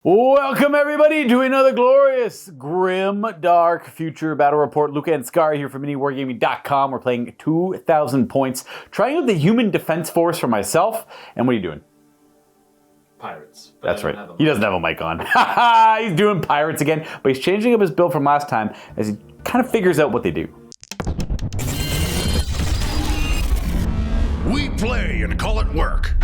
Welcome everybody to another glorious Grimdark Future Battle Report. Luca and Skari here from MiniWarGaming.com. We're playing 2,000 points, trying out the Human Defense Force for myself. And what are you doing? Pirates. That's right. He doesn't have a mic on. He's doing pirates again, but he's changing up his build from last time as he kind of figures out what they do. We play and call it work.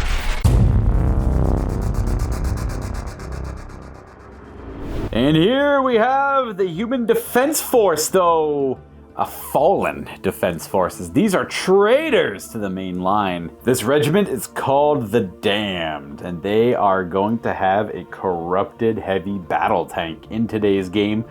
And here we have the Human Defense Force, though a fallen defense forces. These are traitors to the main line. This regiment is called the Damned, and they are going to have a corrupted heavy battle tank in today's game.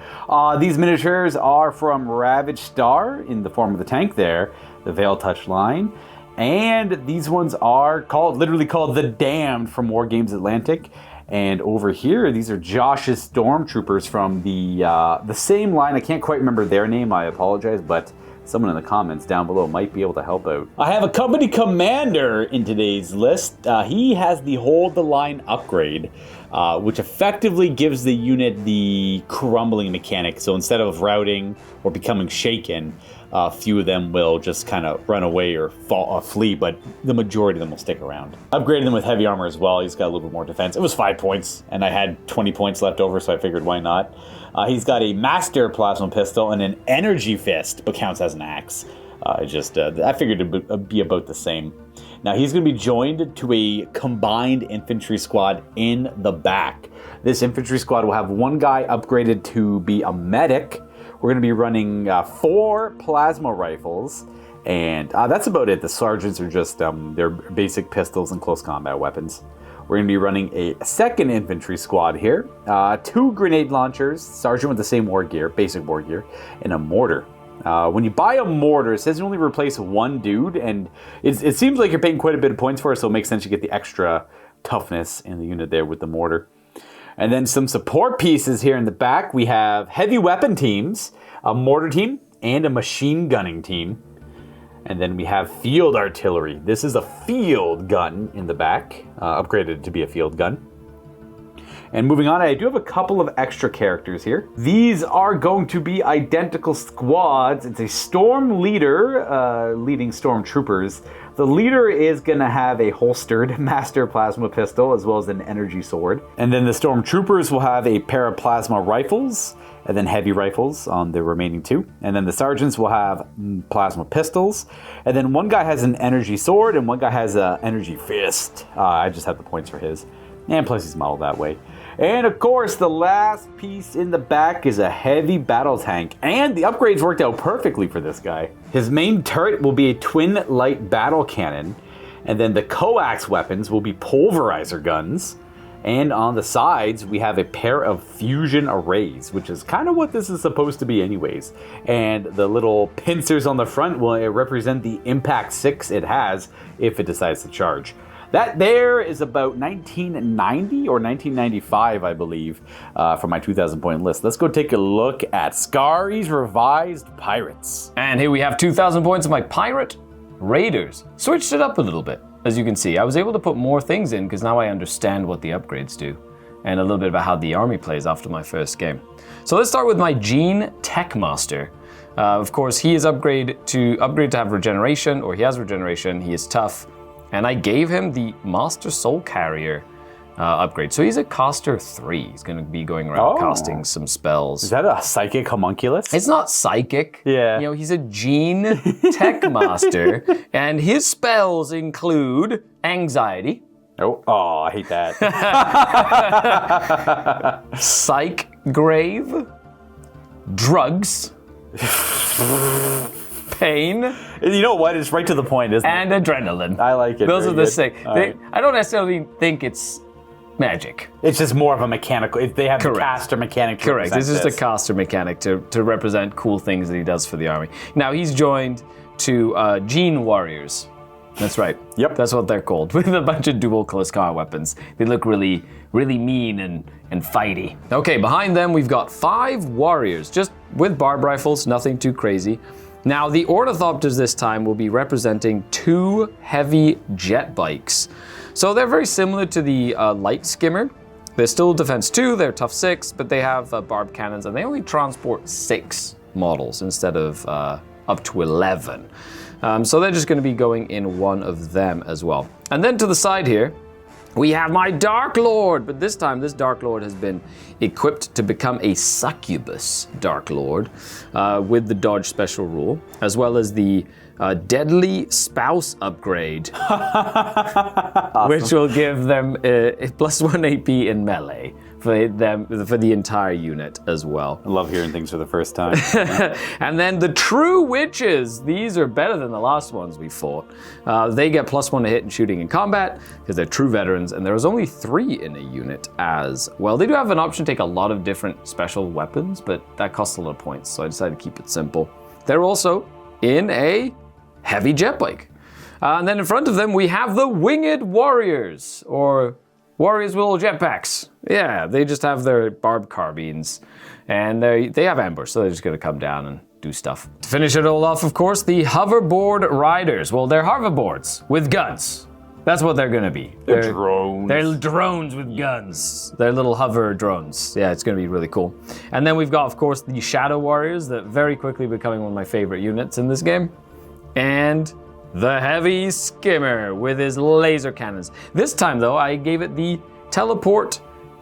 These miniatures are from Ravaged Star in the form of the tank there, the Veil Touch line. And these ones are literally called the Damned from Wargames Atlantic. And over here, these are Josh's Stormtroopers from the same line. I can't quite remember their name, I apologize, but someone in the comments down below might be able to help out. I have a company commander in today's list. He has the Hold the Line upgrade, which effectively gives the unit the crumbling mechanic. So instead of routing or becoming shaken, a few of them will just kind of run away or flee, but the majority of them will stick around. Upgraded them with heavy armor as well. He's got a little bit more defense. It was 5 points, and I had 20 points left over, so I figured why not. He's got a Master Plasma Pistol and an Energy Fist, but counts as an axe. I figured it would be about the same. Now he's going to be joined to a combined infantry squad in the back. This infantry squad will have one guy upgraded to be a medic. We're going to be running 4 plasma rifles, and that's about it. The sergeants are just their basic pistols and close combat weapons. We're going to be running a second infantry squad here, 2 grenade launchers, sergeant with the same war gear, basic war gear, and a mortar. When you buy a mortar, it says you only replace one dude, and it seems like you're paying quite a bit of points for it, so it makes sense you get the extra toughness in the unit there with the mortar. And then some support pieces here in the back. We have heavy weapon teams, a mortar team, and a machine gunning team. And then we have field artillery. This is a field gun in the back, upgraded to be a field gun. And moving on, I do have a couple of extra characters here. These are going to be identical squads. It's a storm leader leading stormtroopers. The leader is going to have a holstered Master Plasma Pistol as well as an energy sword. And then the stormtroopers will have a pair of plasma rifles and then heavy rifles on the remaining 2. And then the sergeants will have plasma pistols. And then one guy has an energy sword and one guy has an energy fist. I just have the points for his. And plus he's modeled that way. And of course, the last piece in the back is a heavy battle tank. And the upgrades worked out perfectly for this guy. His main turret will be a twin light battle cannon. And then the coax weapons will be pulverizer guns. And on the sides, we have a pair of fusion arrays, which is kind of what this is supposed to be anyways. And the little pincers on the front will represent the impact 6 it has if it decides to charge. That there is about 1990 or 1995, I believe, for my 2,000 point list. Let's go take a look at Skari's revised pirates. And here we have 2,000 points of my pirate raiders. Switched it up a little bit. As you can see, I was able to put more things in because now I understand what the upgrades do and a little bit about how the army plays after my first game. So let's start with my Gene Tech Master. Of course, he is upgrade to have regeneration, or he has regeneration. He is tough. And I gave him the Master Soul Carrier upgrade. So he's a caster 3. He's going to be going around casting some spells. Is that a psychic homunculus? It's not psychic. Yeah. You know, he's a Gene Tech Master. And his spells include anxiety. Oh, I hate that. Psych Grave. Drugs. Pain. You know what? It's right to the point, isn't it? And adrenaline. I like it. Those are the 6. Right. I don't necessarily think it's magic. It's just more of a mechanical. If they have Correct. the caster mechanic to Correct. It's represent just a caster mechanic to represent cool things that he does for the army. Now he's joined to Gene Warriors. That's right. Yep. That's what they're called, with a bunch of dual close combat weapons. They look really, really mean and fighty. Okay, behind them we've got 5 warriors, just with barb rifles, nothing too crazy. Now, the Ornithopters this time will be representing 2 heavy jet bikes. So they're very similar to the light skimmer, They're still defense 2, they're tough 6, but they have barbed cannons, and they only transport 6 models instead of up to 11. So they're just going to be going in one of them as well. And then to the side here, we have my Dark Lord, but this time this Dark Lord has been equipped to become a succubus Dark Lord with the dodge special rule, as well as the deadly spouse upgrade, awesome. Which will give them +1 AP in melee for the entire unit as well. I love hearing things for the first time. And then the true witches, these are better than the last ones we fought. They get +1 to hit and shooting in combat because they're true veterans, and there's only 3 in a unit as well. They do have an option to take a lot of different special weapons, but that costs a lot of points, so I decided to keep it simple. They're also in a heavy jet bike. And then in front of them, we have the Winged Warriors, or Warriors with little jetpacks. Yeah, they just have their barbed carbines, and they have ambush, so they're just gonna come down and do stuff. To finish it all off, of course, the Hoverboard Riders. Well, they're hoverboards with guns. That's what they're gonna be. They're drones. They're drones with guns. They're little hover drones. Yeah, it's gonna be really cool. And then we've got, of course, the Shadow Warriors, that very quickly becoming one of my favorite units in this game. And the Heavy Skimmer with his laser cannons. This time, though, I gave it the teleport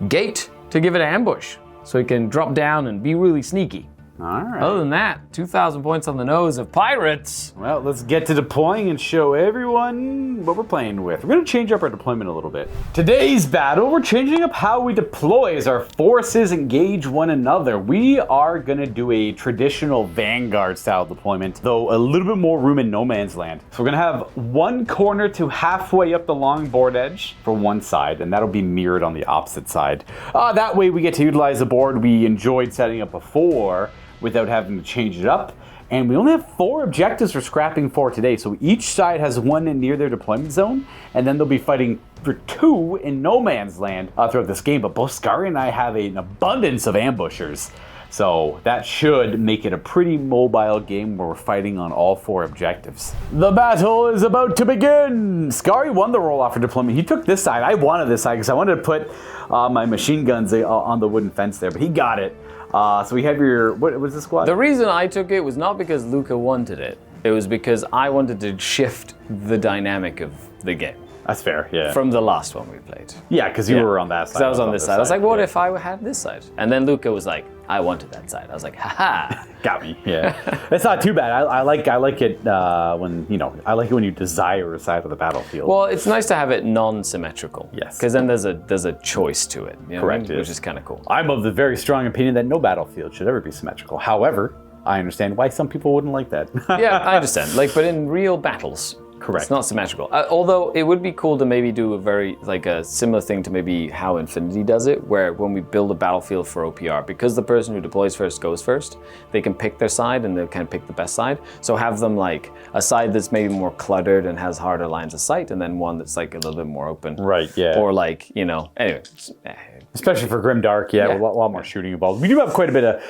gate to give it an ambush, so it can drop down and be really sneaky. All right. Other than that, 2,000 points on the nose of pirates. Well, let's get to deploying and show everyone what we're playing with. We're going to change up our deployment a little bit. Today's battle, we're changing up how we deploy as our forces engage one another. We are going to do a traditional Vanguard style deployment, though a little bit more room in no man's land. So we're going to have one corner to halfway up the long board edge for one side, and that'll be mirrored on the opposite side. That way we get to utilize the board we enjoyed setting up before, without having to change it up. And we only have 4 objectives we're scrapping for today. So each side has 1 near their deployment zone, and then they'll be fighting for 2 in no man's land throughout this game. But both Skari and I have an abundance of ambushers. So that should make it a pretty mobile game where we're fighting on all 4 objectives. The battle is about to begin. Skari won the roll-off for deployment. He took this side. I wanted this side because I wanted to put my machine guns on the wooden fence there, but he got it. So we have your, what was the squad? The reason I took it was not because Luca wanted it. It was because I wanted to shift the dynamic of the game. That's fair, yeah. From the last one we played. Yeah, because you were on that side. Because I was on this side. I was like, what if I had this side? And then Luca was like, I wanted that side. I was like, haha. Got me, yeah. It's not too bad. I like it when, I like it when you desire a side of the battlefield. Well, it's nice to have it non-symmetrical. Yes. Because then there's a choice to it. You know Correct. What I mean? Which is kind of cool. I'm of the very strong opinion that no battlefield should ever be symmetrical. However, I understand why some people wouldn't like that. Yeah, I understand. But in real battles, correct. It's not symmetrical. Although it would be cool to maybe do a similar thing to maybe how Infinity does it, where when we build a battlefield for OPR, because the person who deploys first goes first, they can pick their side and they can pick the best side. So have them like a side that's maybe more cluttered and has harder lines of sight, and then one that's like a little bit more open. Right, yeah. Or anyway. Especially for Grimdark, yeah. A lot more shooting involved. We do have quite a bit of,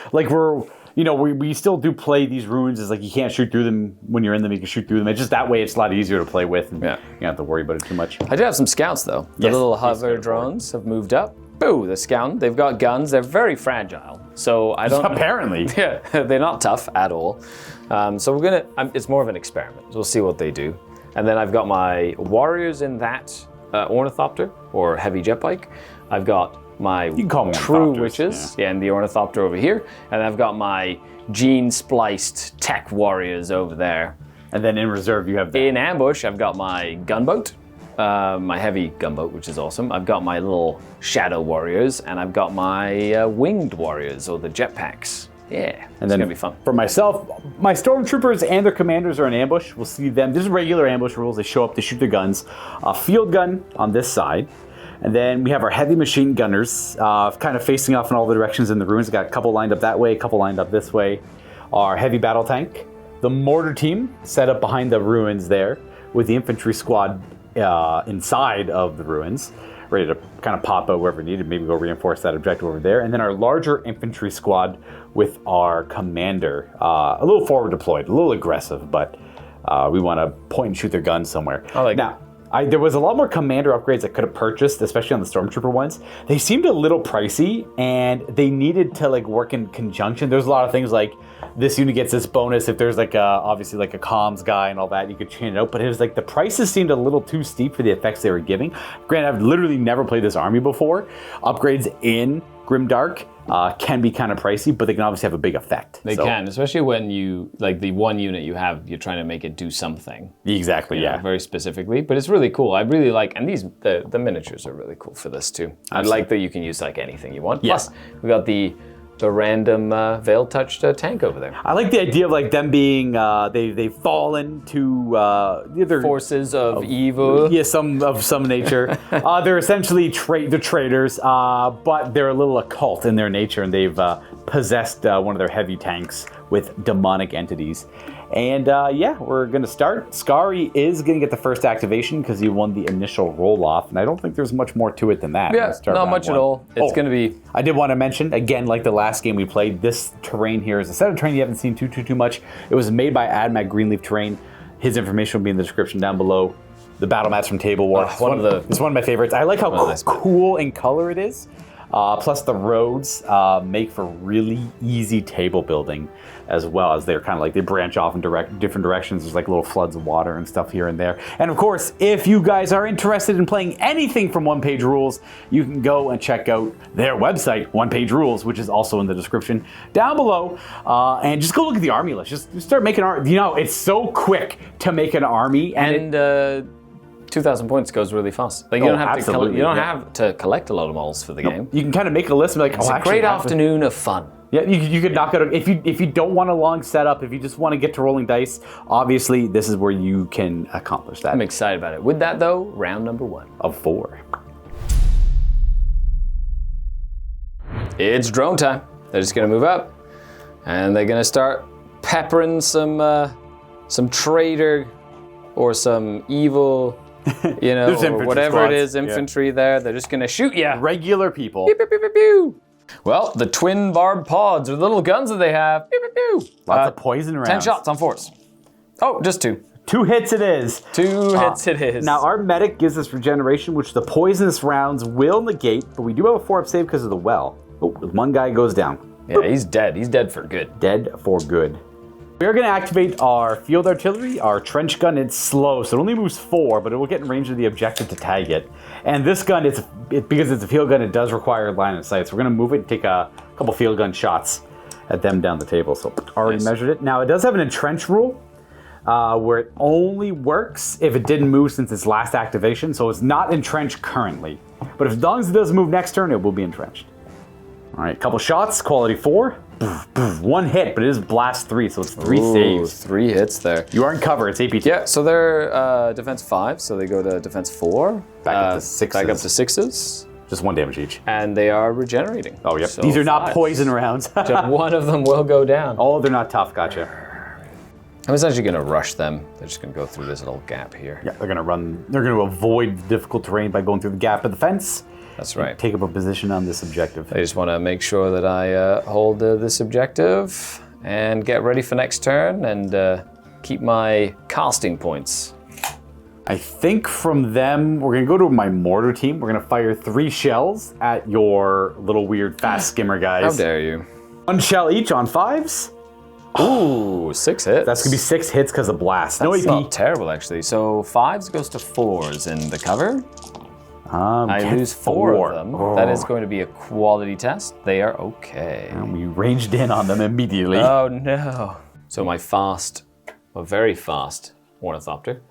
we still do play these ruins as you can't shoot through them when you're in them, you can shoot through them. It's just that way it's a lot easier to play with, and you don't have to worry about it too much. I do have some scouts though. The little hover drones have moved up. Boo, they're scouting. They've got guns. They're very fragile. So I don't... Apparently. Yeah, they're not tough at all. So we're going to... it's more of an experiment. We'll see what they do. And then I've got my warriors in that ornithopter, or heavy jet bike. I've got my true witches, and the ornithopter over here. And I've got my gene-spliced tech warriors over there. And then in reserve you have that. In ambush, I've got my gunboat. My heavy gunboat, which is awesome. I've got my little shadow warriors, and I've got my winged warriors, or the jetpacks. Yeah, and then gonna be fun. For myself, my stormtroopers and their commanders are in ambush. We'll see them. This is regular ambush rules. They show up, they shoot their guns. Field gun on this side. And then we have our heavy machine gunners kind of facing off in all the directions in the ruins. We've got a couple lined up that way, a couple lined up this way. Our heavy battle tank. The mortar team set up behind the ruins there, with the infantry squad inside of the ruins, ready to kind of pop out wherever needed, maybe go reinforce that objective over there. And then our larger infantry squad with our commander, a little forward deployed, a little aggressive, but we want to point and shoot their guns somewhere. I like now, There was a lot more commander upgrades I could have purchased, especially on the Stormtrooper ones. They seemed a little pricey, and they needed to like work in conjunction. There's a lot of things like this unit gets this bonus if there's like obviously like a comms guy and all that. You could chain it out, but it was like the prices seemed a little too steep for the effects they were giving. Granted, I've literally never played this army before. Upgrades in Grimdark can be kind of pricey, but they can obviously have a big effect. They can, especially when you, like the one unit you have, you're trying to make it do something. Exactly, Yeah, very specifically. But it's really cool. I really like, and the miniatures are really cool for this too. I like that you can use like anything you want. Yes. Plus, we got the random veil-touched tank over there. I like the idea of like them being they've fallen to the Forces of evil. Yeah, of some nature. They're essentially they're traitors, but they're a little occult in their nature, and they've possessed one of their heavy tanks with demonic entities. And yeah, we're going to start. Skari is going to get the first activation because he won the initial roll-off, and I don't think there's much more to it than that. Yeah, not much at all. It's going to be... I did want to mention, again, like the last game we played, this terrain here is a set of terrain you haven't seen too much. It was made by AdMac Greenleaf Terrain. His information will be in the description down below. The battle mats from Table War. It's one of my favorites. I like how cool in color it is. Plus the roads make for really easy table building, as well as they're kind of like they branch off in different directions. There's like little floods of water and stuff here and there. And of course, if you guys are interested in playing anything from One Page Rules, you can go and check out their website, One Page Rules, which is also in the description down below. And just go look at the army list. Just start making art. You know, it's so quick to make an army, and 2,000 points goes really fast. Like you don't have to collect a lot of models for the game. You can kind of make a list and be like, it's a great afternoon of fun. Yeah, you could knock out if you don't want a long setup, if you just want to get to rolling dice, obviously this is where you can accomplish that. I'm excited about it. With that though, round number 1 of 4. It's drone time. They're just gonna move up, and they're gonna start peppering some traitor or some evil. You know, or whatever it is, infantry there. They're just gonna shoot ya. Regular people. Pew, pew, pew, pew, pew. Well, the twin barbed pods are the little guns that they have. Pew, pew, pew. Lots of poison rounds. 10 shots on 4s. Oh, just 2. 2 hits it is. 2 hits it is. Now our medic gives us regeneration, which the poisonous rounds will negate, but we do have a 4-up save because of the well. Oh, one guy goes down. Yeah, he's dead. He's dead for good. Dead for good. We are going to activate our field artillery, our trench gun. It's slow, so it only moves 4, but it will get in range of the objective to tag it. And this gun, because it's a field gun, it does require line of sight. So we're going to move it and take a couple field gun shots at them down the table. So already measured it. Now it does have an entrench rule where it only works if it didn't move since its last activation. So it's not entrenched currently. But as long as it does move next turn, it will be entrenched. All right, couple shots, quality 4. 1 hit, but it is blast 3, so it's 3 saves. 3 hits there. You are in cover, it's AP2. Yeah, so they're defense 5, so they go to defense 4. Back up to 6s. Back up to 6s. Just 1 damage each. And they are regenerating. Oh, yep. So these are not poison rounds. Just one of them will go down. Oh, they're not tough, gotcha. I'm essentially going to rush them. They're just going to go through this little gap here. Yeah, they're going to avoid the difficult terrain by going through the gap of the fence. That's right. Take up a position on this objective. I just want to make sure that I hold this objective and get ready for next turn and keep my casting points. I think from them, we're going to go to my mortar team. We're going to fire 3 shells at your little weird fast skimmer guys. How dare you. 1 shell each on 5s. Ooh, 6 hits. That's going to be 6 hits because of blast. That's no AP. Not terrible, actually. So 5s goes to 4s in the cover. I lose 4 of them. Oh. That is going to be a quality test. They are okay. And we ranged in on them immediately. Oh no. So my very fast ornithopter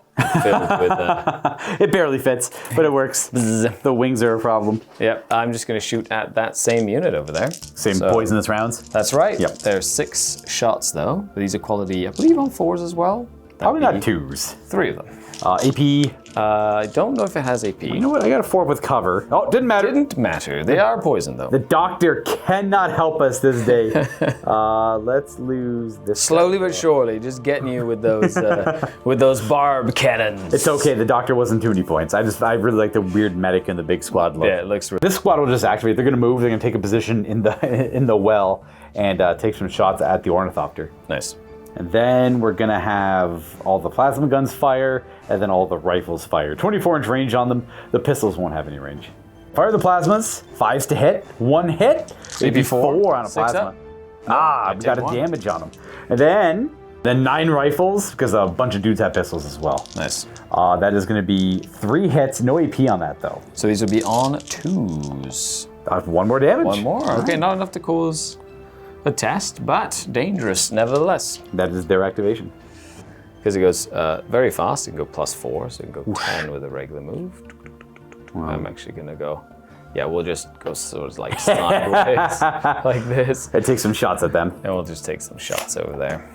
filled with it barely fits, but it works. The wings are a problem. Yep, I'm just going to shoot at that same unit over there. Same poisonous rounds? That's right. Yep. There's 6 shots though. These are quality, I believe, on 4s as well. Probably not 2s. 3 of them. AP. I don't know if it has AP. You know what? I got a 4 with cover. Oh, didn't matter. Didn't matter. They are poison though. The doctor cannot help us this day. Let's lose this. Slowly but surely, just getting you with those barb cannons. It's okay. The doctor wasn't too many points. I really like the weird medic and the big squad look. Yeah, it looks. This squad will just activate. They're going to move. They're going to take a position in the well and take some shots at the ornithopter. Nice. And then we're gonna have all the plasma guns fire, and then all the rifles fire. 24-inch range on them. The pistols won't have any range. Fire the plasmas. 5s to hit. 1 hit. Maybe 4 on a plasma. We got a damage on them. And then 9 rifles, because a bunch of dudes have pistols as well. Nice. That is gonna be 3 hits. No AP on that though. So these would be on 2s. 1 more damage. 1 more. Okay, not enough to cause a test, but dangerous nevertheless. That is their activation. Because it goes very fast. You can go +4, so you can go 10 with a regular move. Wow. I'm actually gonna go. Yeah, we'll just go sort of like sideways, like this. It takes some shots at them. And we'll just take some shots over there.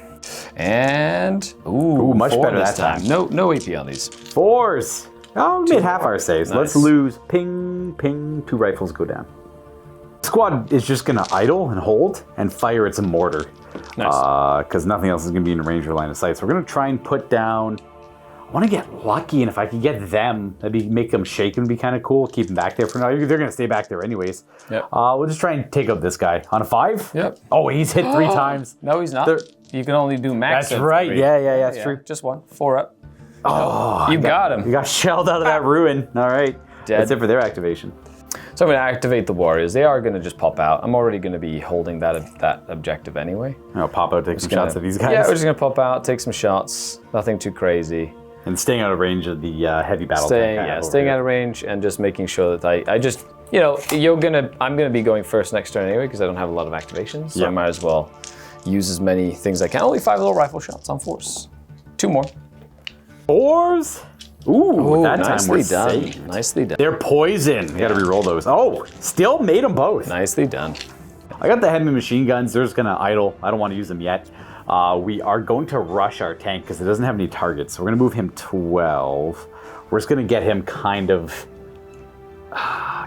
And much better that time. No AP on these. 4s. Oh, we made half our saves. Nice. Let's lose. Ping, ping. 2 rifles go down. Squad is just gonna idle and hold and fire its mortar. Nice. Because nothing else is gonna be in range or line of sight. So we're gonna try and put down. I want to get lucky, and if I could get them, make them shake and be kind of cool. Keep them back there for now. They're gonna stay back there anyways. Yep. We'll just try and take out this guy on a 5. Yep. Oh, he's hit 3 times. No, he's not. You can only do max. That's right. 3. Yeah, that's true. Just 1. 4 up. Oh, you got him. You got shelled out of that ruin. All right. Dead. That's it for their activation. So I'm going to activate the warriors. They are going to just pop out. I'm already going to be holding that objective anyway. I'll pop out, take some shots at these guys. Yeah, we're just going to pop out, take some shots. Nothing too crazy. And staying out of range of the heavy battle. Staying out of range and just making sure that I just, I'm going to be going first next turn anyway because I don't have a lot of activations. So I might as well use as many things as I can. Only 5 little rifle shots on 4s. 2 more. 4s? Ooh, that time nicely we're done. safe. Nicely done. They're poison. We got to re-roll those. Oh, still made them both. Nicely done. I got the heavy machine guns. They're just going to idle. I don't want to use them yet. We are going to rush our tank because it doesn't have any targets. So we're going to move him 12. We're just going to get him kind of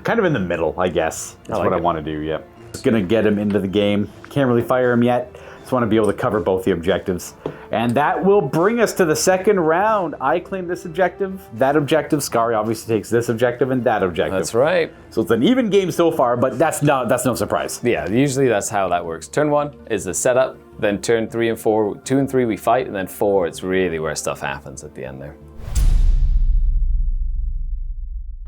in the middle, I guess. That's what I want to do, yep. Just going to get him into the game. Can't really fire him yet. Just want to be able to cover both the objectives. And that will bring us to the second round. I claim this objective, that objective. Skari obviously takes this objective and that objective. That's right. So it's an even game so far, but that's no surprise. Yeah, usually that's how that works. Turn 1 is the setup, then turn 3 and 4, 2 and 3 we fight, and then 4 it's really where stuff happens at the end there.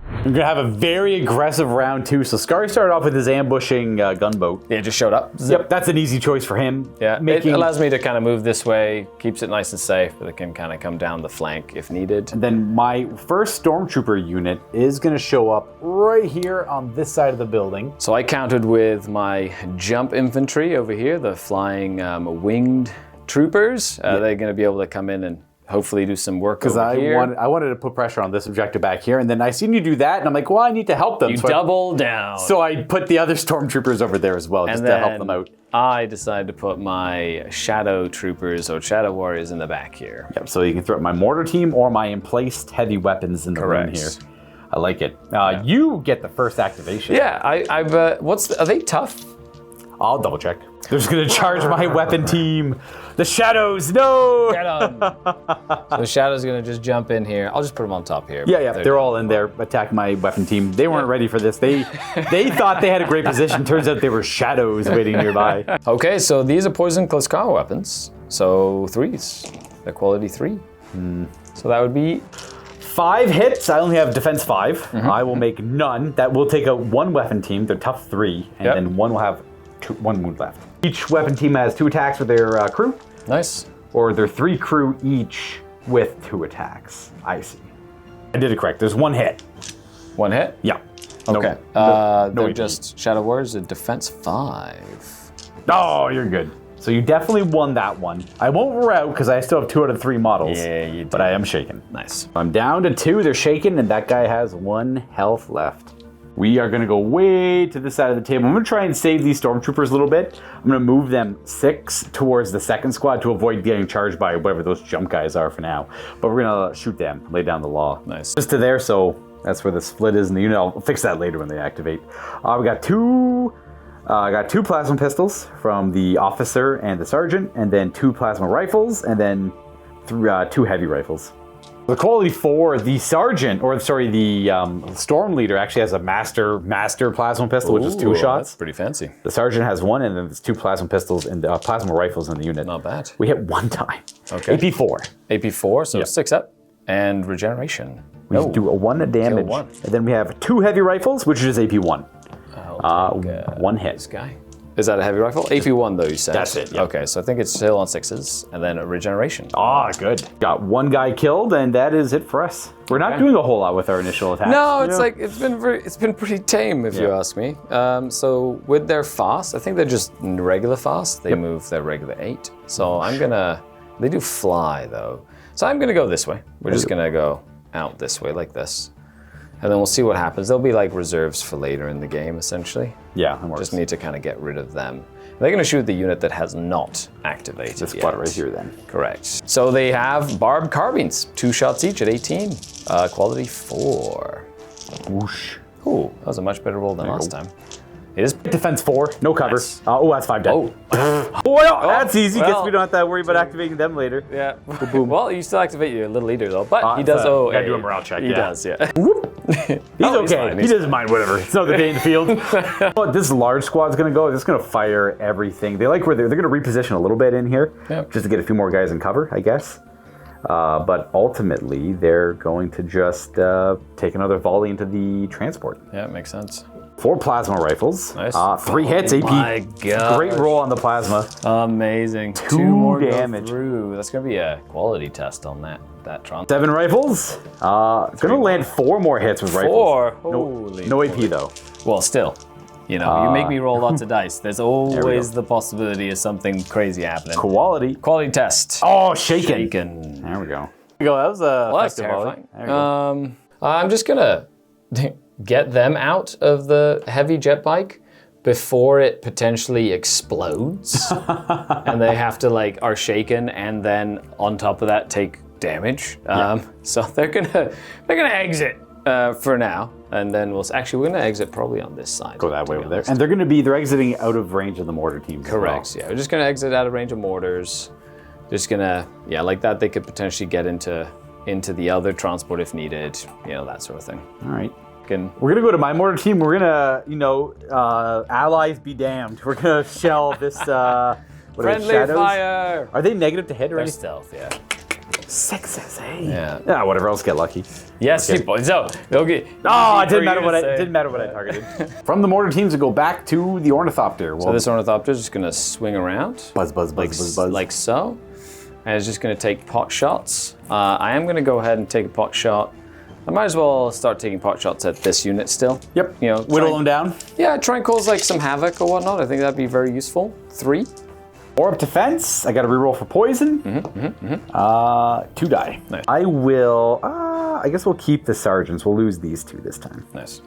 We're going to have a very aggressive round 2. So Skari started off with his ambushing gunboat. Yeah, just showed up. Yep, that's an easy choice for him. Yeah, it allows me to kind of move this way, keeps it nice and safe, but it can kind of come down the flank if needed. And then my first stormtrooper unit is going to show up right here on this side of the building. So I countered with my jump infantry over here, the flying winged troopers. They're going to be able to come in and hopefully do some work over here. Because I wanted to put pressure on this objective back here, and then I seen you do that, and I'm like, well, I need to help them. You double down. So I put the other stormtroopers over there as well, just to help them out. I decided to put my shadow troopers or shadow warriors in the back here. Yep, so you can throw my mortar team or my emplaced heavy weapons in the ring here. I like it. You get the first activation. Yeah, I've are they tough? I'll double check. They're just gonna charge my weapon team. The shadows, no! Get 'em. So the shadows are gonna just jump in here. I'll just put them on top here. Yeah, they're all in there attacking my weapon team. They weren't ready for this. They thought they had a great position. Turns out they were shadows waiting nearby. Okay, so these are poison close combat weapons. So 3s. They're quality 3. So that would be 5 hits. I only have defense 5. I will make none. That will take out 1 weapon team. They're tough 3, and then 1 will have 1 wound left. Each weapon team has 2 attacks with their crew. Nice. Or their 3 crew each with 2 attacks. I see. I did it correct. There's 1 hit. 1 hit? Yeah. Okay. No they're just Shadow Warriors, a defense 5. Oh, you're good. So you definitely won that one. I won't rout because I still have 2 out of 3 models. Yeah, you do. But I am shaken. Nice. I'm down to 2. They're shaken, and that guy has 1 health left. We are going to go way to the side of the table. I'm going to try and save these stormtroopers a little bit. I'm going to move them 6 towards the second squad to avoid getting charged by whatever those jump guys are for now. But we're going to shoot them, lay down the law. Nice. Just to there, so that's where the split is in the unit. I'll fix that later when they activate. We got 2 plasma pistols from the officer and the sergeant, and then 2 plasma rifles, and then 2 heavy rifles. The quality 4, the sergeant, or sorry, the storm leader actually has a master plasma pistol, which is 2 shots. That's pretty fancy. The sergeant has 1, and then there's 2 plasma pistols and plasma rifles in the unit. Not bad. We hit 1 time. Okay. AP4. AP4, so Yep. 6 up. And regeneration. We do a 1 damage. 1. And then we have 2 heavy rifles, which is AP1. I'll take, 1 hit. This guy. Is that a heavy rifle? AP1 though, you said. That's it, yeah. Okay, so I think it's still on 6s, and then a regeneration. Good. Got 1 guy killed, and that is it for us. We're not doing a whole lot with our initial attacks. No, it's like it's been pretty tame if you ask me. So with their fast, I think they're just regular fast. They move their regular 8. So they do fly though. So I'm gonna go this way. We're just gonna go out this way like this. And then we'll see what happens. There'll be like reserves for later in the game, essentially. Yeah, that works. Just need to kind of get rid of them. They're going to shoot the unit that has not activated This yet. squad right here then. Correct. So they have barbed carbines, 2 shots each at 18. Quality 4. Whoosh. Ooh, that was a much better roll than last time. It is Defense 4, no cover. Nice. That's 5 dead. Oh. Well, that's easy. Guess well. we don't have to worry about activating them later. Yeah. Well, you still activate your little leader though, but he does. Gotta do a morale check. He does, yeah. He's okay. fine, He doesn't mind whatever. It's another day in the field. But this large squad's gonna go. It's gonna fire everything. They like where they're gonna reposition a little bit in here, just to get a few more guys in cover, I guess. But ultimately, they're going to just take another volley into the transport. Yeah, it makes sense. 4 plasma rifles. Nice. 3 hits. AP. My God. Great roll on the plasma. Amazing. 2 more damage. Go through. That's gonna be a quality test on that Tron. 7 rifles. Gonna land 4 more hits with rifles. 4. No AP though. Well, still, you make me roll lots of dice. There's always the possibility of something crazy happening. Quality. Quality test. Oh, shaken. Shaken. There we go. That was a Well, that's terrifying. I'm just gonna get them out of the heavy jet bike before it potentially explodes, and they have to are shaken, and then on top of that take damage. So they're gonna exit for now, and then we're gonna exit probably on this side. Go that way over there, and they're exiting out of range of the mortar teams. Correct. Yeah, we're just gonna exit out of range of mortars. Just gonna like that. They could potentially get into the other transport if needed. That sort of thing. All right. We're gonna go to my mortar team. We're gonna, allies be damned. We're gonna shell this. Friendly shadows? fire. Are they negative to hit or They're anything? stealth, yeah. 6s, eh? Yeah. Whatever else, get lucky. Yes, Okay. people. So okay. It didn't matter what I targeted. From the mortar teams, to go back to the ornithopter. So this ornithopter is just gonna swing around. Buzz, buzz. Like so. And it's just gonna take pot shots. I am gonna go ahead and take a pot shot. I might as well start taking pot shots at this unit still. Yep. Whittle them down. Yeah, try and cause some havoc or whatnot. I think that'd be very useful. 3. Orb defense. I got to reroll for poison. 2 die. Nice. I will. I guess we'll keep the sergeants. We'll lose these 2 this time. Nice.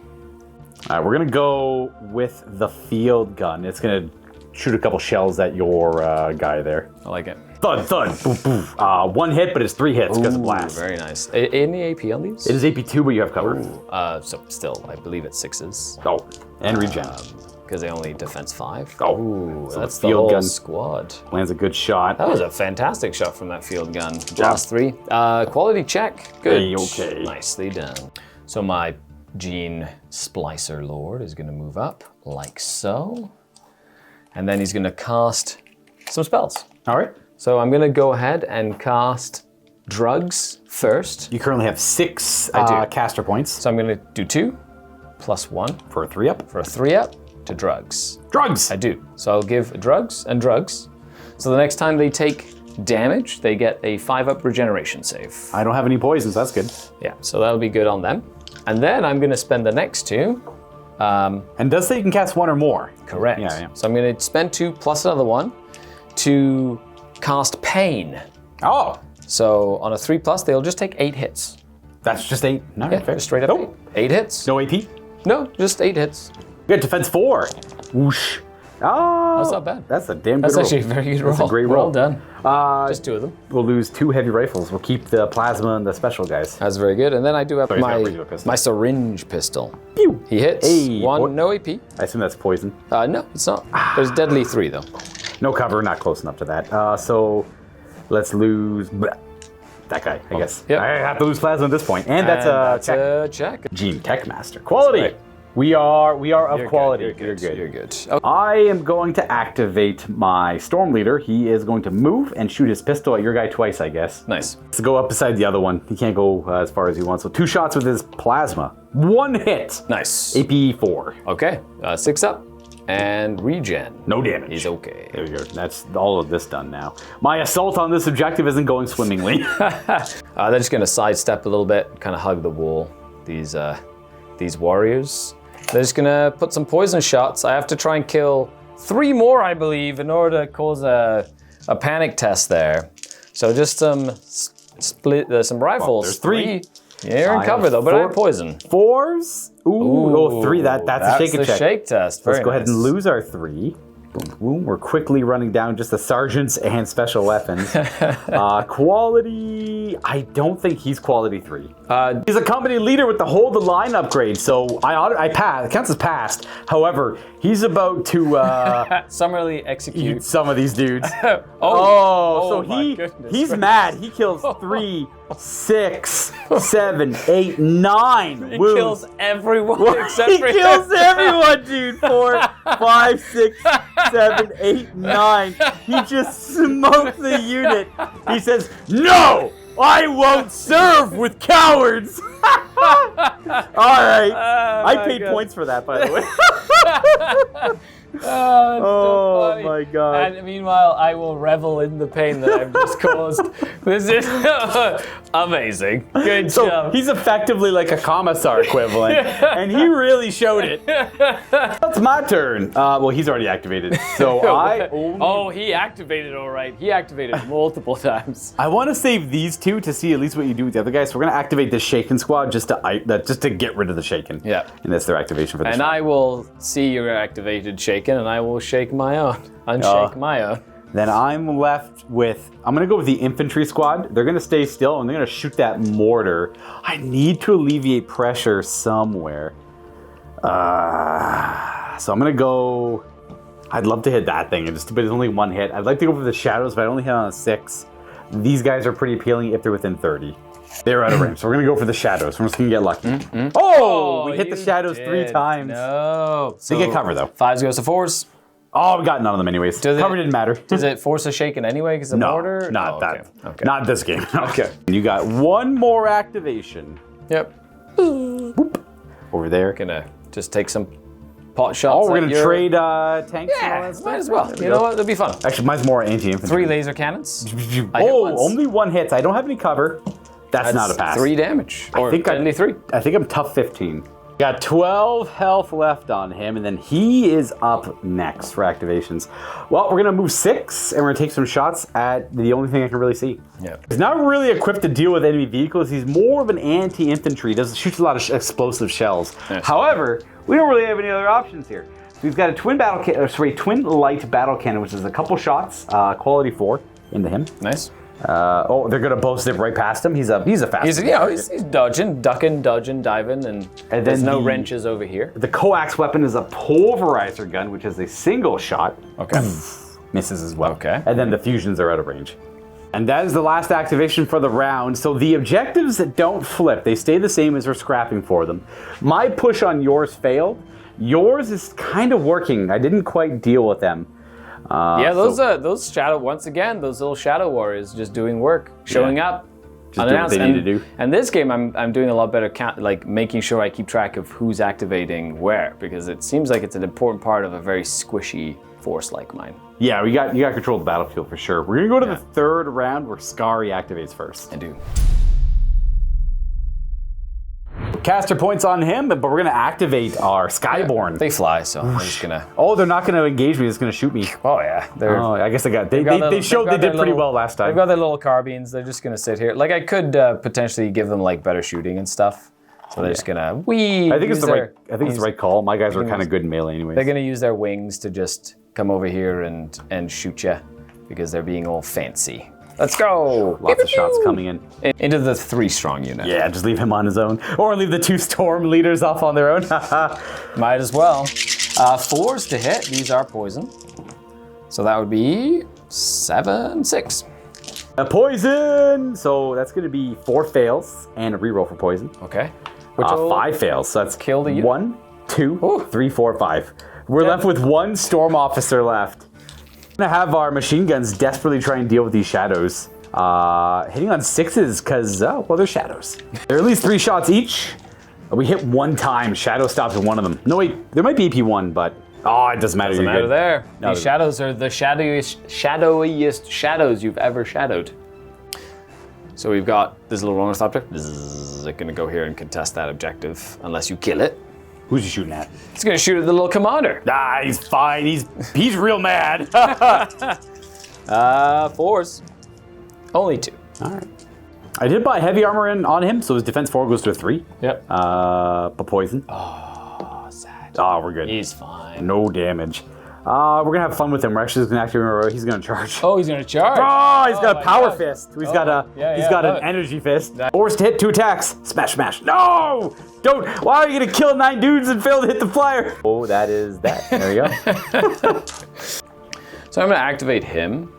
All right, we're gonna go with the field gun. It's gonna shoot a couple shells at your guy there. I like it. Thud, thud, boom, boom. 1 hit, but it's 3 hits because of blast. Very nice. Any AP on these? It is AP2, but you have cover. So still, I believe it's 6s. Oh, and regen. Because they only defense 5. Oh, Ooh, so that's the the field whole gun squad. lands a good shot. That was a fantastic shot from that field gun. Blast 3. Quality check. Good. Okay. Nicely done. So my Gene Splicer Lord is going to move up like so. And then he's going to cast some spells. All right. So I'm going to go ahead and cast drugs first. You currently have 6 do. caster points. So I'm going to do 2 plus 1 For a 3-up. for a 3-up to drugs. Drugs! I do. So I'll give drugs and drugs. So the next time they take damage, they get a 5-up regeneration save. I don't have any poisons, that's good. Yeah, so that'll be good on them. And then I'm going to spend the next 2. And does say you can cast 1 or more. Correct. Yeah. So I'm going to spend 2 plus another 1 to cast Pain. Oh! So on a 3+, they'll just take 8 hits. That's just 8. No, Yeah, fair. just straight up. Nope. 8 hits. No AP? No, just 8 hits. Good, defense 4. Whoosh. Oh! That's not bad. That's a damn good That's roll. actually a very good roll. That's a great roll. Well done. Just 2 of them. We'll lose 2 heavy rifles. We'll keep the plasma and the special guys. That's very good. And then I do have Sorry, it's not a regular pistol. my syringe pistol. Pew! He hits. Hey, 1, what? no AP. I assume that's poison. No, it's not. There's deadly 3 though. No cover, not close enough to that. So let's lose that guy, I guess. Yep. I have to lose plasma at this point. And that's a check. Gene Tech Master. Quality. Right. We are of You're quality. Good. You're good. Okay. I am going to activate my Storm Leader. He is going to move and shoot his pistol at your guy twice, I guess. Nice. To go up beside the other one. He can't go as far as he wants. So 2 shots with his plasma. 1 hit. Nice. AP 4. Okay. 6 up. And regen. No damage. He's okay. There we go. That's all of this done now. My assault on this objective isn't going swimmingly. They're just gonna sidestep a little bit, kind of hug the wall. These warriors. They're just gonna put some poison shots. I have to try and kill 3 more, I believe, in order to cause a panic test there. So just some some rifles. There's 3. Yeah, you're in cover though, but I have poison. 4s? Ooh, 3. That's a shake and the check. shake test. Let's Very go ahead and nice. lose our 3. Boom, boom. We're quickly running down just the sergeants and special weapons. Quality, I don't think he's quality 3. He's a company leader with the hold the line upgrade, so I pass. It counts as passed. However, he's about to summarily execute eat some of these dudes. Oh, so my goodness he's gracious. mad. He kills 3, 6, 7, 8, 9. He wounds. kills everyone except He for kills everyone, dude. 4, 5, 6, 7, 8, 9. He just smoked the unit. He says, "No, I won't serve with cowards." All right. I paid points for that, by the way. Oh, Oh, my God. And meanwhile, I will revel in the pain that I've just caused. This is amazing. Good So job. he's effectively like a commissar equivalent, and he really showed it. It's my turn. Well, he's already activated, so I only... Oh, he activated all right. He activated multiple times. I want to save these 2 to see at least what you do with the other guys. So we're gonna activate this Shaken squad just to get rid of the Shaken. Yeah. And that's their activation for this. And round. I will see your activated Shaken, and I will shake my own. Unshake my own. Then I'm left with, I'm gonna go with the infantry squad. They're gonna stay still and they're gonna shoot that mortar. I need to alleviate pressure somewhere. So I'm gonna go, I'd love to hit that thing, but it's only 1 hit. I'd like to go for the shadows, but I only hit on a 6. These guys are pretty appealing if they're within 30. They're out of range, so we're gonna go for the shadows. We're just gonna get lucky. Oh, we hit the shadows 3 times. No. They get cover though. 5s goes to 4s. Oh, we got none of them anyways. Cover didn't matter. Does it force a shaken anyway because of No, mortar? not Oh, that. Okay. Not this game. Okay. You got 1 more activation Yep. over there. Gonna just take some pot shots. Oh, we're at gonna your- trade tanks and all Yeah, that stuff. might as well. There we You go. know what? It'll be fun. Actually, mine's more anti-infantry. 3 laser cannons. I hit Oh, once. only 1 hit. I don't have any cover. That's not a pass. 3 damage. Or think deadly 3. I think I'm tough 15. Got 12 health left on him, and then he is up next for activations. Well, we're gonna move 6, and we're gonna take some shots at the only thing I can really see. Yeah. He's not really equipped to deal with enemy vehicles. He's more of an anti-infantry. Does shoots a lot of explosive shells. Yes. However, we don't really have any other options here. So he's got a twin twin light battle cannon, which is a couple shots, quality 4 into him. Nice. Oh, they're gonna bow zip right past him. He's a fast. He's dodging, ducking, dodging, diving, and there's then no the- wrenches over here. The coax weapon is a pulverizer gun, which is a single shot. Okay. Misses as well. Okay. And then the fusions are out of range. And that is the last activation for the round. So the objectives don't flip. They stay the same as we're scrapping for them. My push on yours failed. Yours is kind of working. I didn't quite deal with them. Yeah, those shadow, once again, those little shadow warriors just doing work, showing up. Just do what they need to do. And this game, I'm doing a lot better, like making sure I keep track of who's activating where, because it seems like it's an important part of a very squishy force like mine. Yeah, you got control of the battlefield for sure. We're gonna go to the 3rd round where Skari activates first. I do. Caster points on him, but we're gonna activate our Skyborn. They fly, so I'm just gonna. Oh, they're not gonna engage me. They're just gonna shoot me. Oh yeah, they're. Oh, I guess they showed they they've did got pretty well last They've time. got their little carbines. They're just gonna sit here. Like I could potentially give them like better shooting and stuff. So they're just gonna. I think it's the right call. My guys are kind of good in melee anyways. They're gonna use their wings to just come over here and shoot you because they're being all fancy. Let's go. Lots of shots coming in. Into the 3 strong unit. Yeah, just leave him on his own, or leave the 2 storm leaders off on their own. Might as well. 4s to hit. These are poison. So that would be 7, 6. A poison! So that's going to be 4 fails and a reroll for poison. Okay. 5 fails. So that's kill the unit. 1, 2, Ooh. 3, 4, 5. We're left with 1 storm officer left. We're going to have our machine guns desperately try and deal with these shadows. Hitting on 6s because, well, they're shadows. They're at least 3 shots each. We hit 1 time. Shadow stops at 1 of them. No, wait. There might be AP 1, but... Oh, it doesn't matter. Doesn't You're matter good. there. No, These shadows are the shadowiest shadows you've ever shadowed. So we've got this little ornithopter. It's going to go here and contest that objective unless you kill it. Who's he shooting at? It's going to shoot at the little commander. Ah, he's fine. He's real mad. 4s. Only 2. All right. I did buy heavy armor in on him, so his defense 4 goes to a 3. Yep. But poison. Oh, sad. Oh, we're good. He's fine. No damage. We're gonna have fun with him. We're actually just gonna activate. He's gonna charge. Oh, he's going to charge. Oh, he's got a my power God. fist. He's got love an it. energy fist. Forced to hit 2 attacks. Smash, smash. No! Don't. Why are you gonna kill 9 dudes and fail to hit the flyer? Oh, that is that. There you go. So I'm going to activate him.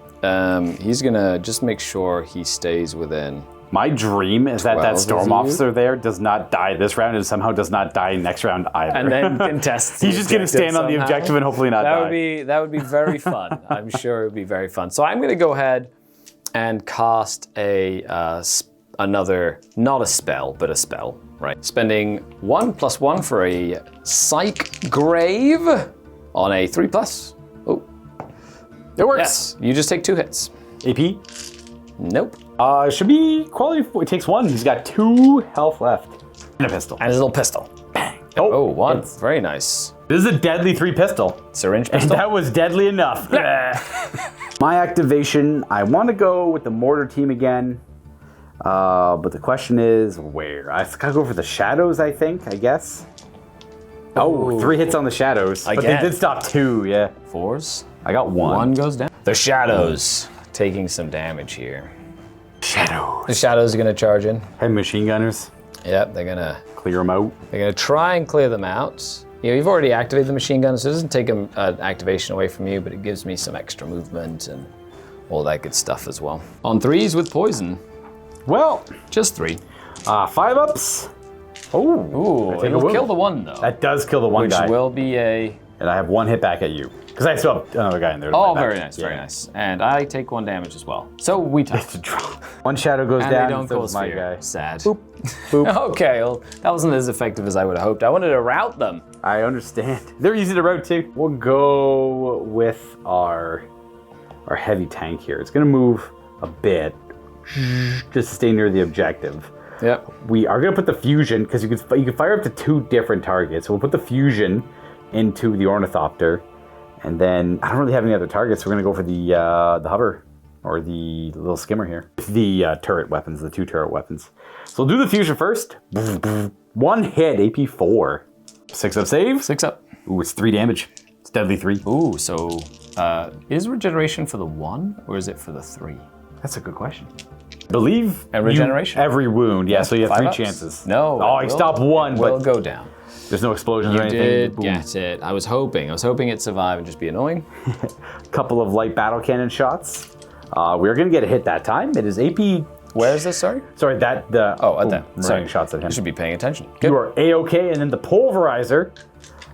He's going to just make sure he stays within. My dream is that 12 that is storm you? officer there does not die this round and somehow does not die next round either. And then contests. He's just gonna stand on the somehow. objective and hopefully not die. That would be very fun. I'm sure it would be very fun. So I'm going to go ahead and cast another, not a spell, but a spell. Right. Spending 1+1 for a Psych Grave on a 3+. Oh, It works. yes. You just take 2 hits. AP. Nope. Should be quality. It takes 1. He's got 2 health left. And a pistol. And his little pistol. Bang. Oh, 1. Hits. Very nice. This is a deadly 3 pistol. Syringe And pistol. that was deadly enough. My activation, I want to go with the mortar team again. But the question is where? I gotta go for the shadows, I think, I guess. Oh, Ooh. 3 hits on the shadows. But Again. they did stop 2, yeah. 4s. I got 1. 1 goes down. The shadows taking some damage here. Shadows. The shadows are going to charge in. Heavy machine gunners. Yep, they're gonna Clear them out. try and clear them out. You know, you've already activated the machine gun, so it doesn't take an activation away from you, but it gives me some extra movement and all that good stuff as well. On 3s with poison, Well, just 3. 5 ups. Oh, Ooh, I take a it'll wound. kill the 1 though, That does kill the one which guy. will be a. And I have 1 hit back at you. Because I still have another guy in there. to Oh, fight back. very nice, very nice. And I take 1 damage as well. So we tie. It's a draw. 1 shadow goes And down. they don't so call does my sphere. guy. Sad. Boop. Boop. Okay, well, that wasn't as effective as I would have hoped. I wanted to route them. I understand. They're easy to route too. We'll go with our heavy tank here. It's gonna move a bit just to stay near the objective. Yep. We are gonna put the fusion because you can fire up to 2 different targets. So we'll put the fusion into the ornithopter, and then I don't really have any other targets. So we're gonna go for the hover or the little skimmer here. The turret weapons, the 2 turret weapons. So we'll do the fusion first. 1 hit, AP 4. 6 up save. 6 up. Ooh, it's 3 damage. It's deadly 3. Ooh, so is regeneration for the 1 or is it for the 3? That's a good question. I believe And regeneration? every wound, yeah. So you have 5 3 ups? chances. No. Oh, it you will- stopped 1, it will but go down. there's no explosions or You anything. did Boom. get it. I was hoping it'd survive and just be annoying. Couple of light battle cannon shots. We're gonna get a hit that time. It is AP. Where is this, sorry? Sorry, that the. Oh, at boom, that. Sorry, Sorry. shots at him. You should be paying attention. Good. You are A-okay, and then the pulverizer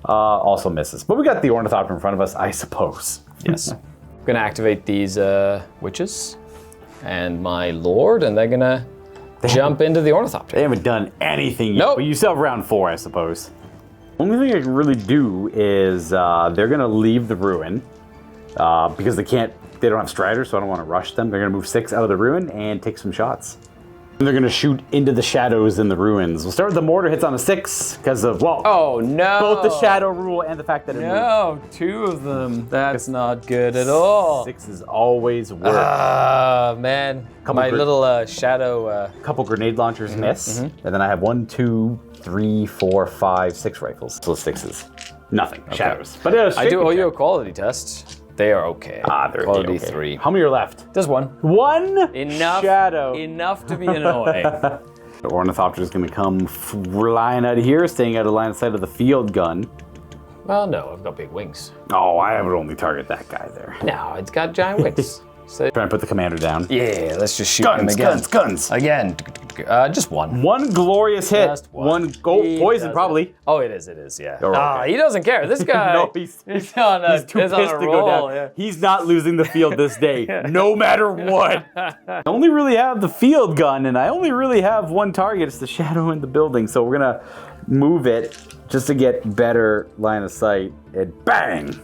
also misses. But we got the ornithopter in front of us, I suppose. Yes. I'm gonna activate these witches and my lord, and they're gonna jump into the ornithopter. They haven't done anything yet, Nope. but you still have round 4, I suppose. Only thing I can really do is they're gonna leave the ruin because they don't have striders, so I don't want to rush them. They're gonna move 6 out of the ruin and take some shots. And they're gonna shoot into the shadows in the ruins. We'll start with the mortar hits on a 6 because of, well, Oh no! both the shadow rule and the fact that it moved. No, 2 of them. That's not good at all. 6 is always work. Ah, man. My gr- little shadow. Couple grenade launchers miss, and then I have 1, 2, 3, 4, 5, 6 rifles. So 6s. Nothing. Shadows. But I do owe you a quality test. They are okay. They're quality okay. 3. How many are left? Just 1. 1 Enough. shadow. Enough to be annoying. The ornithopter is going to come flying out of here, staying out of line of sight of the field gun. Well, no, I've got big wings. Oh, I would only target that guy there. No, it's got giant wings. Say, Trying to put the commander down. yeah, let's just shoot him Guns, again. guns. Again. Just one. One glorious hit. Just One gold He poison, doesn't- probably. Oh, it is, yeah. Oh, okay. He doesn't care. This guy, No, he's on a, too pissed he's on a to roll. go down. Yeah. He's not losing the field this day, no matter what. I only really have the field gun, and I only really have one target. It's the shadow in the building, so we're gonna move it just to get better line of sight. And bang!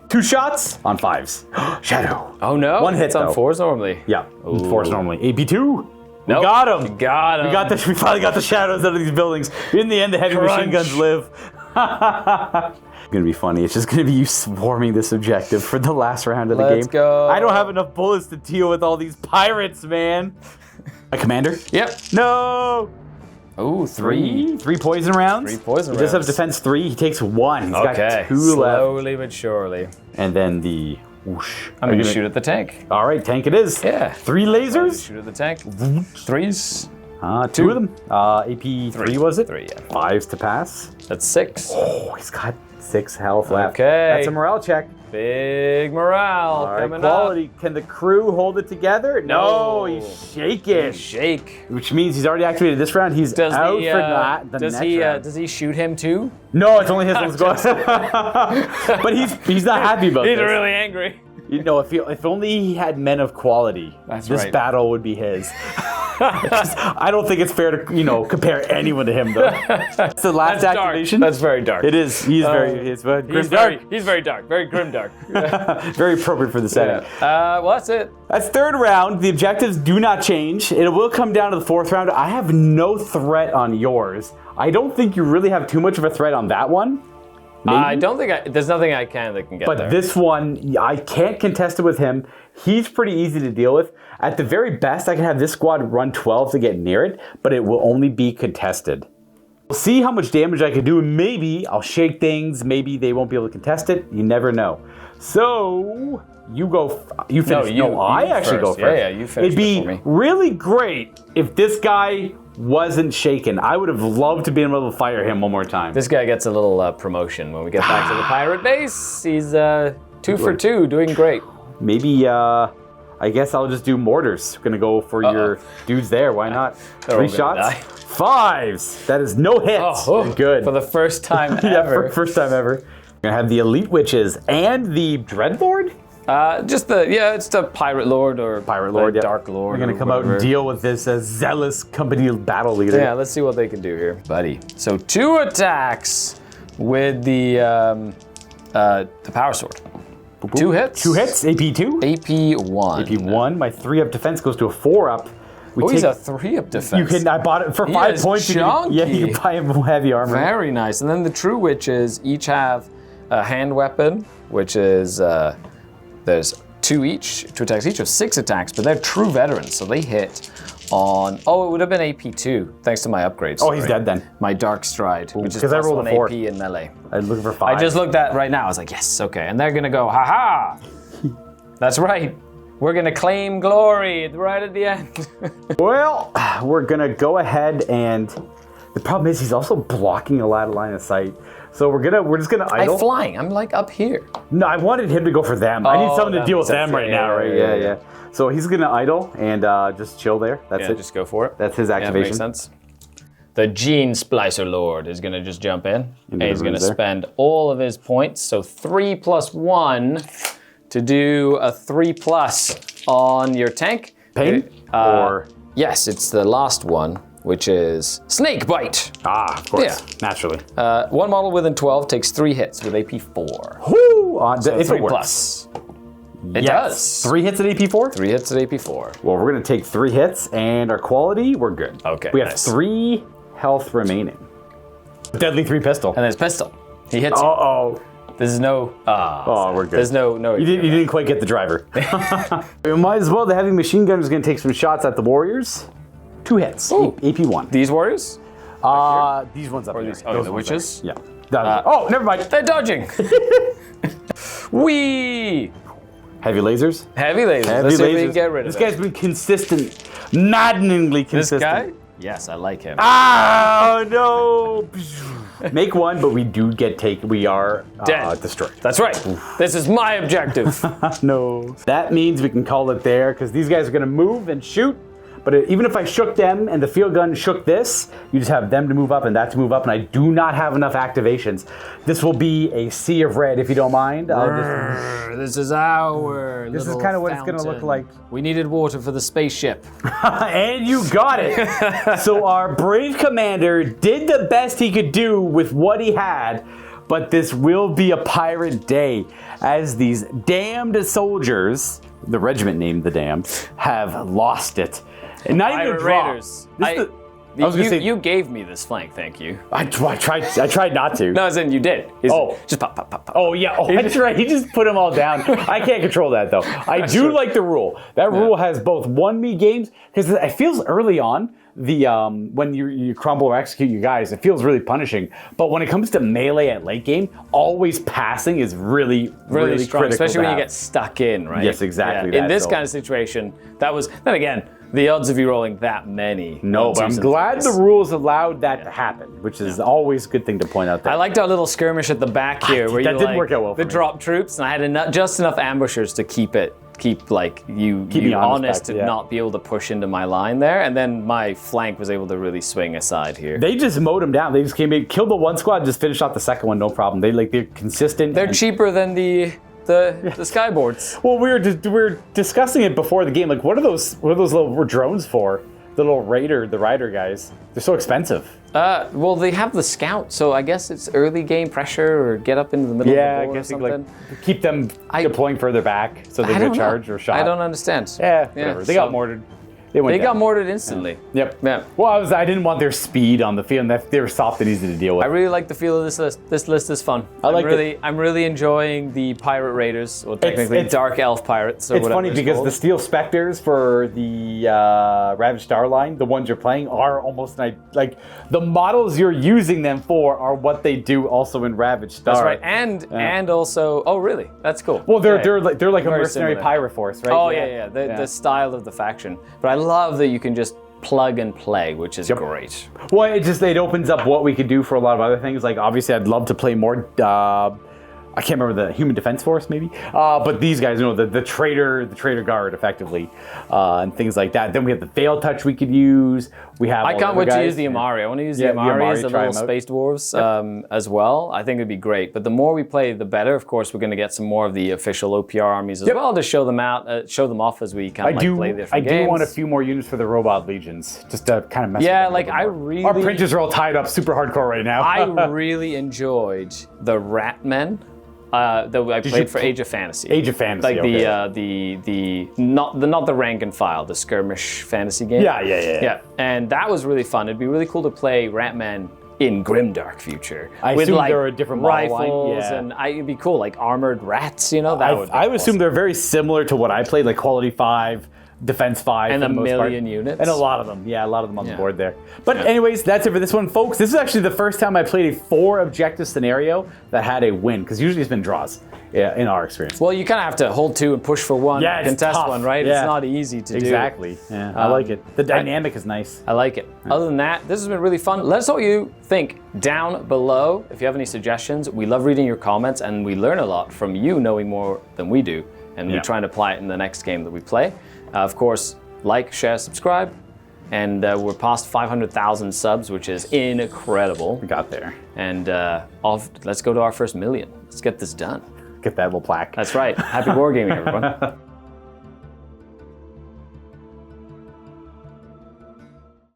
2 shots on 5s. Shadow. Oh no! One hit, It's on though. 4s normally. Yeah, 4s normally. AP2. We Nope. got him. We got him. We finally got the shadows out of these buildings. In the end, the heavy machine Crunch. guns live. It's gonna be funny. It's just gonna be you swarming this objective for the last round of the game. Let's go. I don't have enough bullets to deal with all these pirates, man. My commander? Yep. No. Ooh, 3. 3 poison rounds. 3 poison He does have rounds. defense 3. He takes 1. He's Okay. got 2 left. Slowly but surely. And then the whoosh. I'm gonna shoot at the tank. All right, tank it is. Yeah. 3 lasers. Shoot at the tank. 3s. 2 of them. AP3 was it? 3, yeah. 5s to pass. That's 6. Oh, he's got 6 health left. Okay. That's a morale check. Big morale All right, coming quality. Can the crew hold it together? No, he's shaking. up. Shake. Which means he's already activated this round. He's Does out he, for that. The does next he round. does he shoot him too? No, it's only his one's going. But he's not happy about He's this. really angry. You know, if only he had men of quality, That's this right. battle would be his. I don't think it's fair to compare anyone to him though. It's the last That's activation. Dark. That's very dark. It is. He's very. It's Grimdark. He's very dark. Very grimdark. Very appropriate for the setting. Well, that's it. That's 3rd round. The objectives do not change. It will come down to the 4th round. I have no threat on yours. I don't think you really have too much of a threat on that one. Maybe. I don't think there's nothing that can get But there. this one, I can't contest it with him. He's pretty easy to deal with. At the very best, I can have this squad run 12 to get near it, but it will only be contested. We'll see how much damage I can do, and maybe I'll shake things. Maybe they won't be able to contest it. You never know. So you go. You finish. you I actually go first. first. Yeah, you finish It'd be before me. really great if this guy wasn't shaken. I would have loved to be able to fire him one more time. This guy gets a little promotion when we get back to the pirate base. He's 2 for 2, doing great. Maybe, I guess I'll just do mortars. Gonna go for your dudes there. Why not? They're 3 all gonna shots. die. 5s. That is no hits. Good. For the first time yeah, ever. first time ever. Gonna have the elite witches and the dreadlord. It's the pirate lord or Pirate lord. the Yeah. dark lord. We're gonna or come out and whatever. deal with this zealous company battle leader. Yeah, let's see what they can do here, buddy. So 2 attacks with the power sword. 2 hits. 2 hits. AP2. AP1. AP1. My 3-up defense goes to a 4-up. Oh, he's a 3-up defense. You can. I bought it for He 5 is points. You chunky. can buy him heavy armor. Very nice. And then the true witches each have a hand weapon, which is there's 2 attacks each of 6 attacks, but they're true veterans, so they hit on. Oh, it would have been AP2 thanks to my upgrades. Oh, he's dead then. My dark stride, which is 'cause I plus rolled 1 a 4. AP in melee. I'm looking for 5. I just looked at right now. I was like, yes, okay, and they're gonna go, ha ha. That's right. We're gonna claim glory right at the end. Well, we're gonna go ahead and the problem is he's also blocking a lot of line of sight. So we're just gonna idle. I'm flying. I'm like up here. No, I wanted him to go for them. I need Oh, someone to that deal with makes sense. them right Yeah, now, yeah, right? yeah, Yeah. So he's gonna idle and just chill there. That's Yeah, it. just go for it. That's his Yeah, activation. makes sense. The Gene Splicer Lord is gonna just jump in, and the he's gonna runes there. spend all of his points. So 3 + 1 to do a 3+ on your tank. Pain or Yes, it's the last one, which is Snake Bite. of course, Yeah. naturally. One model within 12 takes 3 hits with AP4. Whoo! If 3 it works. plus. It Yes. does. 3 hits at AP4. 3 hits at AP4. Well, we're gonna take 3 hits, and our quality, we're good. Okay, We have nice. 3 health remaining. Deadly 3 pistol. And there's pistol. He hits you. Oh. There's no. Oh, we're good. There's no. You didn't quite get the driver. We might as well. The heavy machine gunner is going to take some shots at the warriors. 2 hits. Ooh. AP1. These warriors? These ones up Or there. these- oh, Those the ones witches? there. Yeah. Oh, never mind. They're dodging. Wee. Heavy lasers. Heavy lasers. Heavy Let's see if we lasers. can get rid of This it. guy's been consistent, maddeningly This consistent. guy? Yes, I like him. Oh no! Make one, but we do get taken. We are Dead. destroyed. That's right. This is my objective. No. That means we can call it there, because these guys are going to move and shoot. But even if I shook them and the field gun shook this, you just have them to move up and that to move up, and I do not have enough activations. This will be a sea of red, if you don't mind. This is our This is kind of what it's going to look like. We needed water for the spaceship. And you got it. So our brave commander did the best he could do with what he had, but this will be a pirate day, as these damned soldiers, the regiment named the Damned, have lost it. And not even a drop. Raiders. I was gonna say, you gave me this flank, thank you. I tried not to. No, as in you did. Just pop, pop, pop, pop. Oh yeah, that's right. He just put them all down. I can't control that though. I do like the rule. That rule has both won me games, because it feels early on, the when you crumble or execute you guys, it feels really punishing. But when it comes to melee at late game, always passing is really strong, critical, especially when you get stuck in, right? Yes, exactly. Yeah. In this kind of situation, that was. Then again, the odds of you rolling that many. No, but I'm glad the rules allowed that to happen, which is always a good thing to point out there. I liked our little skirmish at the back here, where that didn't work out well for the me. drop troops, and I had just enough ambushers to keep you me honest back, to not be able to push into my line there, and then my flank was able to really swing aside here. They just mowed them down. They just came in, killed the one squad, just finished off the second one, no problem. They're consistent. They're cheaper than the skyboards. Well, we were discussing it before the game. Like, what are those little drones for? The little rider guys. They're so expensive. Well, they have the scout, so I guess it's early game pressure or get up into the middle of the board I guess or you something. keep them deploying further back so they I get don't charged know. or shot. I don't understand. Yeah, whatever. They got mortared. They got mortared instantly. Yep. Yeah. Well, I didn't want their speed on the field. And they were soft and easy to deal with. I really like the feel of this list. This list is fun. I'm really enjoying the pirate raiders, or technically dark elf pirates, or it's whatever. Funny because called. the steel specters for the Ravaged Star line, the ones you're playing, are almost like the models you're using them for are what they do also in Ravaged Star. That's right, and also, oh really? That's cool. Well, they're like a Very mercenary similar. pirate force, right? Oh yeah. The style of the faction, but I love that you can just plug and play, which is great. Well, it opens up what we could do for a lot of other things. Like, obviously, I'd love to play more. I can't remember the Human Defense Force, maybe. But these guys, the traitor guard, effectively, and things like that. Then we have the Veil Touch we could use. We have. I can't wait to use the Amari. I want to use the Amari as the little them out. space dwarves as well. I think it'd be great. But the more we play, the better. Of course, we're going to get some more of the official OPR armies as well to show them out, show them off as we kind of play the different games. I do want a few more units for the Robot Legions, just to kind of mess. Yeah, with them like a little I more. really. Our printers are all tied up, super hardcore right now. I really enjoyed the Ratmen. That I played for Age of Fantasy. Age of Fantasy, like okay. the not the rank and file, the skirmish fantasy game. Yeah. And that was really fun. It'd be really cool to play Ratman in Grimdark future. I with assume like they're a different model rifles line. and it'd be cool, like armored rats. That would. I would assume they're very similar to what I played, like Quality 5. Defense 5 and for a the most part. million units. And a lot of them. Yeah, a lot of them on the board there. But anyways, that's it for this one, folks. This is actually the first time I played a 4 objective scenario that had a win, because usually it's been draws in our experience. Well, you kind of have to hold 2 and push for 1, contest tough. 1, right? Yeah. It's not easy to do. Exactly. Yeah, I like it. The dynamic is nice. I like it. Other than that, this has been really fun. Let us know what you think down below. If you have any suggestions, we love reading your comments, and we learn a lot from you knowing more than we do, and we try and apply it in the next game that we play. Of course, like, share, subscribe, and we're past 500,000 subs, which is incredible. We got there. And let's go to our first million. Let's get this done. Get that little plaque. That's right. Happy wargaming, everyone.